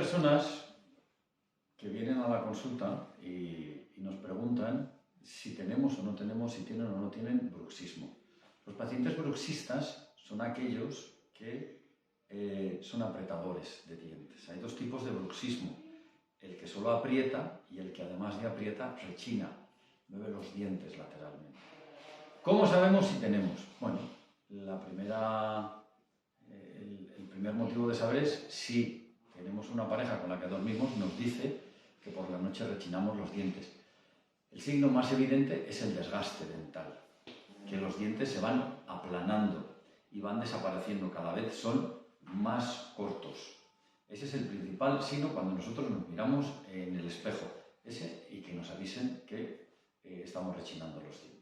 personas que vienen a la consulta y nos preguntan si tenemos o no tenemos, si tienen o no tienen bruxismo. Los pacientes bruxistas son aquellos que son apretadores de dientes. Hay dos tipos de bruxismo, el que solo aprieta y el que además de aprieta rechina, mueve los dientes lateralmente. ¿Cómo sabemos si tenemos? Bueno, el primer motivo de saber es si tenemos una pareja con la que dormimos, nos dice que por la noche rechinamos los dientes. El signo más evidente es el desgaste dental, que los dientes se van aplanando y van desapareciendo, cada vez son más cortos. Ese es el principal signo cuando nosotros nos miramos en el espejo, ese, y que nos avisen que estamos rechinando los dientes.